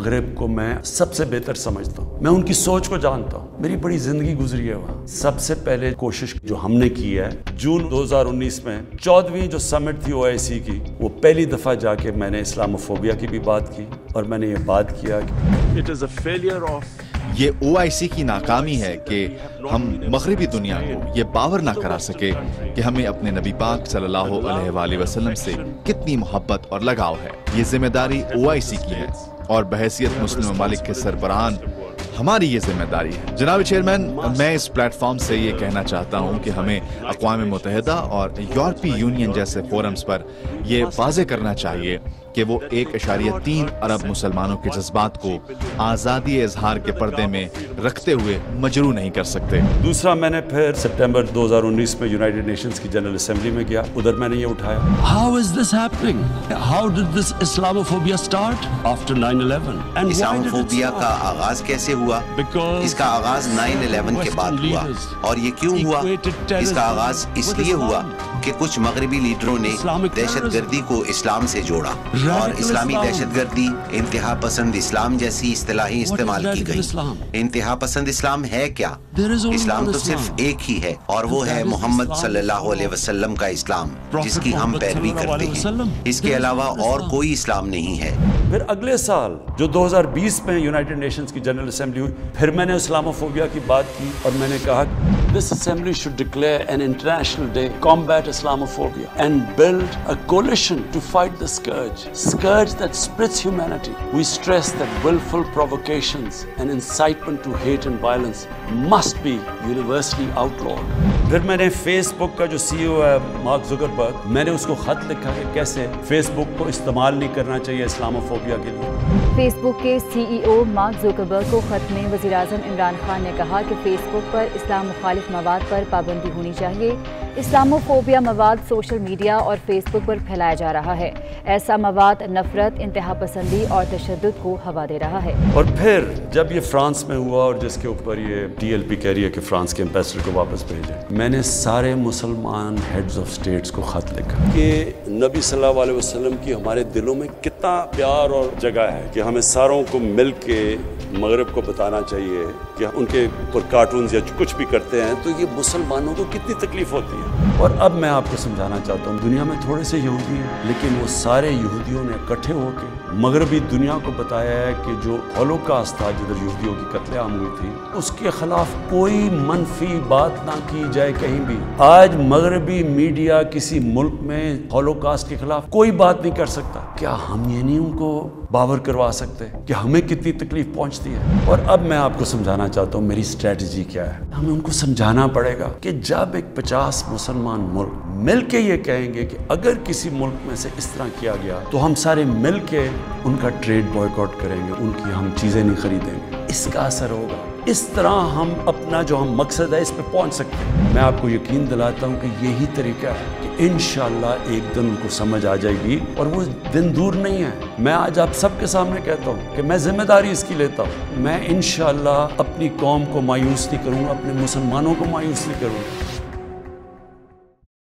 मगरिब को मैं सबसे बेहतर समझता हूँ, मैं उनकी सोच को जानता हूँ, मेरी बड़ी जिंदगी गुजरी है वहाँ। सबसे पहले कोशिश जो हमने की है, जून 2019 में 14वीं जो समिट थी OIC की, वो पहली दफ़ा जाके मैंने इस्लामोफोबिया की भी बात की और मैंने ये बात किया कि It is a failure of ये OIC की नाकामी है कि हम मगरिबी दुनिया को ये बावर ना करा सके कि हमें अपने नबी पाक सल्लल्लाहु अलैहि वसल्लम से कितनी मोहब्बत और लगाव है। ये जिम्मेदारी OIC की है और बहैसियत मुस्लिम ममालिक के सरबराहान हमारी ये जिम्मेदारी है। जनाब चेयरमैन, मैं इस प्लेटफॉर्म से ये कहना चाहता हूँ कि हमें अक़वाम मुत्तहिदा और यूरोपीय यूनियन जैसे फोरम्स पर ये वाज़े करना चाहिए कि वो 1.3 अरब मुसलमानों के जज्बात को आज़ादी इजहार के पर्दे में रखते हुए मजरू नहीं कर सकते। दूसरा, मैंने फिर सितंबर 2019 में यूनाइटेड नेशंस की जनरल असेंबली में गया, उधर मैंने ये उठाया। How is this happening? How did this Islamophobia start after 9/11? And Islamophobia का आगाज कैसे हुआ? इसका आगाज 9/11 के बाद हुआ। और ये क्यों हुआ? इसका आगाज इसलिए हुआ कि कुछ मगरबी लीडरों ने दहशतगर्दी को इस्लाम से जोड़ा और इस्लामी दहशतगर्दी, इंतहा पसंद इस्लाम जैसी इस्तिलाहें इस्तेमाल की गई। इंतहा पसंद इस्लाम है क्या? इस्लाम तो सिर्फ एक ही है और वो है मोहम्मद सल्लल्लाहु अलैहि वसल्लम का इस्लाम, जिसकी हम पैरवी करते हैं। इसके अलावा और कोई इस्लाम नहीं है। फिर अगले साल जो 2020 में यूनाइटेड नेशंस की जनरल असेंबली हुई, फिर मैंने इस्लामोफोबिया की बात की और मैंने कहा This assembly should declare an international day, combat Islamophobia, and build a coalition to fight the scourge that splits humanity. We stress that willful provocations and incitement to hate and violence must be universally outlawed. फिर मैंने Facebook का जो CEO है mark Zuckerberg, मैंने उसको खत लिखा कि कैसे फेसबुक को इस्तेमाल नहीं करना चाहिए इस्लामोफोबिया के लिए। फेसबुक के CEO मार्क ज़ुकरबर्ग को खत में वज़ीर-ए-आज़म इमरान खान ने कहा कि फेसबुक पर इस्लाम मुखालिफ मवाद पर पाबंदी होनी चाहिए। इस्लामोफोबिया मवाद सोशल मीडिया और फेसबुक पर फैलाया जा रहा है। ऐसा मवाद नफरत, इंतहा पसंदी और तशद्दुद को हवा दे रहा है। और फिर जब ये फ्रांस में हुआ और जिसके ऊपर ये TLP कह रही है कि फ्रांस के एम्बेसडर को वापस भेजें, मैंने सारे मुसलमान हेड्स ऑफ स्टेट्स को खत लिखा कि नबी सल्लल्लाहु अलैहि वसल्लम की हमारे दिलों में कितना प्यार और जगह है कि हमें सारों को मिल के मगरिब को बताना चाहिए कि उनके ऊपर कार्टून्स या कुछ भी करते हैं तो ये मुसलमानों को कितनी तकलीफ होती है। और अब मैं आपको समझाना चाहता हूँ, दुनिया में थोड़े से यहूदी हैं, लेकिन वो सारे यहूदियों ने इकट्ठे होकर मगरबी दुनिया को बताया है कि जो हॉलोकास्ट था, जिधर यहूदियों की कत्लेआम हुई थी, उसके खिलाफ कोई मनफी बात ना की जाए कहीं भी। आज मगरबी मीडिया किसी मुल्क में हॉलोकास्ट के खिलाफ कोई बात नहीं कर सकता। क्या हम ये नहीं उनको बावर करवा सकते कि हमें कितनी तकलीफ पहुंचती है? और अब मैं आपको समझाना चाहता हूँ मेरी स्ट्रेटजी क्या है। हमें उनको समझाना पड़ेगा कि जब एक 50 मुसलमान मुल्क मिल के ये कहेंगे कि अगर किसी मुल्क में से इस तरह किया गया तो हम सारे मिल के उनका ट्रेड बॉयकॉट करेंगे, उनकी हम चीज़ें नहीं खरीदेंगे, इसका असर होगा। इस तरह हम अपना जो हम मकसद है इस पे पहुंच सकते हैं। मैं आपको यकीन दिलाता हूं कि यही तरीका है कि इंशाअल्लाह एक दिन उनको समझ आ जाएगी और वो दिन दूर नहीं है। मैं आज आप सबके सामने कहता हूं कि मैं जिम्मेदारी इसकी लेता हूं। मैं इंशाअल्लाह अपनी कौम को मायूस नहीं करूंगा, अपने मुसलमानों को मायूस नहीं करूंगा।